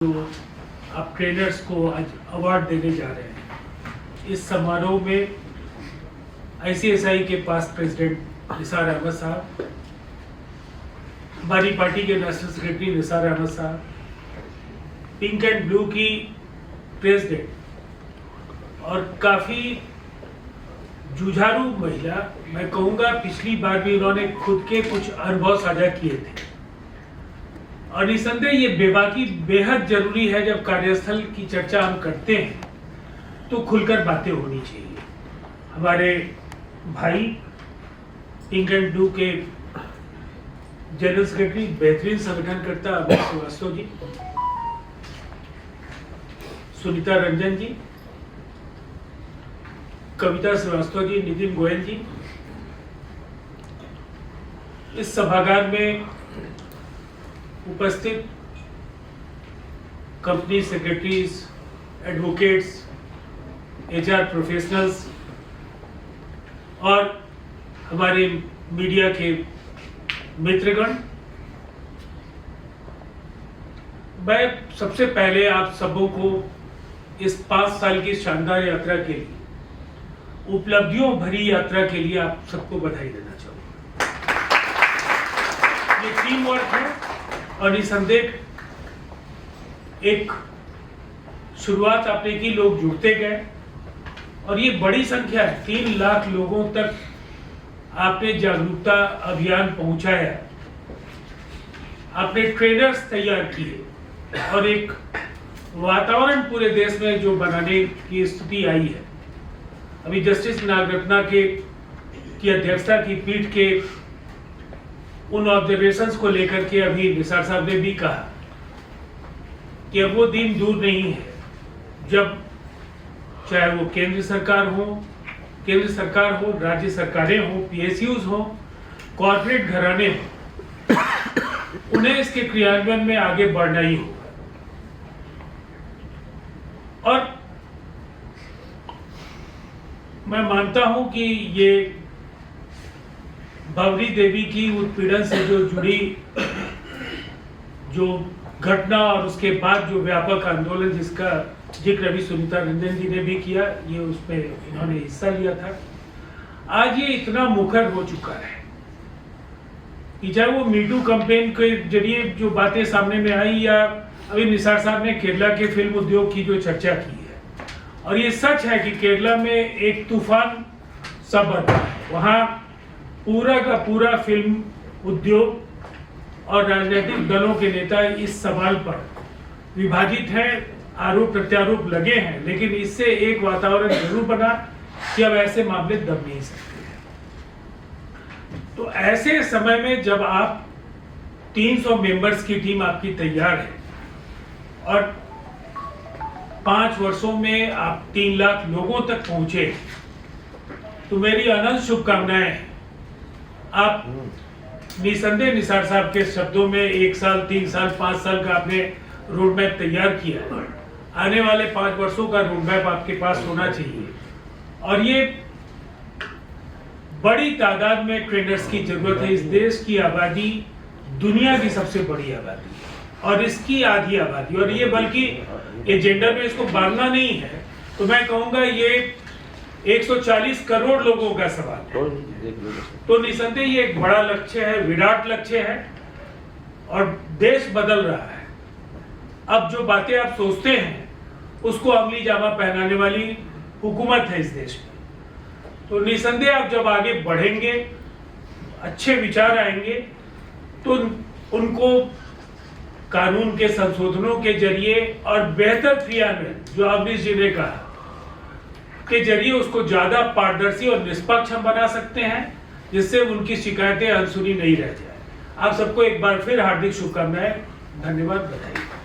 जो आप ट्रेनर्स को आज अवार्ड देने जा रहे हैं, इस समारोह में आईसीएसआई के पास प्रेसिडेंट निसार अहमद साहब, हमारी पार्टी के नेशनल सेक्रेटरी निसार अहमद साहब, पिंक एंड ब्लू की प्रेसिडेंट और काफ़ी जुझारू महिला, मैं कहूँगा पिछली बार भी उन्होंने खुद के कुछ अनुभव साझा किए थे और निसंदेह ये बेबाकी बेहद जरूरी है। जब कार्यस्थल की चर्चा हम करते हैं तो खुलकर बातें होनी चाहिए। हमारे भाई पिंक एंड ब्लू के जनरल सेक्रेटरी, बेहतरीन संगठनकर्ता अमित श्रीवास्तव जी, सुनीता रंजन जी, कविता श्रीवास्तव जी, नितिन गोयल जी, इस सभागार में उपस्थित company secretaries, advocates, HR professionals और हमारे मीडिया के मित्रगण, मैं सबसे पहले आप सबों को इस 5 साल की शानदार यात्रा के लिए, उपलब्धियों भरी यात्रा के लिए आप सबको बधाई देना चाहूँगा। ये टीम वर्क है और निसंदेह एक शुरुआत आपने की, लोग जुड़ते गए और ये बड़ी संख्या है। 3 लाख लोगों तक आपने जागरूकता अभियान पहुंचाया, आपने ट्रेनर्स तैयार किए और एक वातावरण पूरे देश में जो बनाने की स्थिति आई है। अभी जस्टिस नागरत्ना की अध्यक्षता की पीठ के उन ऑब्जर्वेशंस को लेकर के अभी निसार साहब ने भी कहा कि अब वो दिन दूर नहीं है जब चाहे वो केंद्र सरकार हो, राज्य सरकारें हो, पीएसयूज हो, कॉर्पोरेट घराने हो, उन्हें इसके क्रियान्वयन में आगे बढ़ना ही होगा। और मैं मानता हूं कि ये बाबरी देवी की उत्पीड़न से जो जुड़ी जो घटना और उसके बाद जो व्यापक आंदोलन जिसका जिक्र अभी सुनीता रंजन जी ने भी किया, ये उसमें इन्होंने हिस्सा लिया था। आज ये इतना मुखर हो चुका है कि चाहे वो मीटू कैंपेन के जरिए जो बातें सामने में आई या अभी निसार साहब ने केरला के फिल्म उद्योग की जो चर्चा की है, और ये सच है कि केरला में एक तूफान सा बरपा है। वहाँ पूरा का पूरा फिल्म उद्योग और राजनीतिक दलों के नेता इस सवाल पर विभाजित हैं, आरोप प्रत्यारोप लगे हैं, लेकिन इससे एक वातावरण जरूर बना कि अब ऐसे मामले दब नहीं सकते हैं। तो ऐसे समय में जब आप 300 मेंबर्स की टीम आपकी तैयार है और 5 वर्षों में आप 3 लाख लोगों तक पहुंचे, तो मेरी अनंत शुभकामनाएं हैं। आप निसंदेह निसार साहब के शब्दों में 1 साल, 3 साल, 5 साल का आपने रोड मैप तैयार किया है। आने वाले 5 वर्षों का रोड मैप आपके पास होना चाहिए और ये बड़ी तादाद में ट्रेनर्स की जरूरत है। इस देश की आबादी दुनिया की सबसे बड़ी आबादी है और इसकी आधी आबादी, और ये बल्कि एजेंडा में इसको बांधना नहीं है तो मैं कहूँगा ये 140 करोड़ लोगों का सवाल है। तो निसंदेह ये एक बड़ा लक्ष्य है, विराट लक्ष्य है और देश बदल रहा है। अब जो बातें आप सोचते हैं उसको अमली जामा पहनाने वाली हुकूमत है इस देश में। तो निसंदेह आप जब आगे बढ़ेंगे, अच्छे विचार आएंगे, तो उनको कानून के संशोधनों के जरिए और बेहतर क्रियान्वयन, जो अवनीश जी ने कहा, के जरिए उसको ज्यादा पारदर्शी और निष्पक्ष हम बना सकते हैं, जिससे उनकी शिकायतें अनसुनी नहीं रह जाए। आप सबको एक बार फिर हार्दिक शुभकामनाएं, धन्यवाद, बधाई।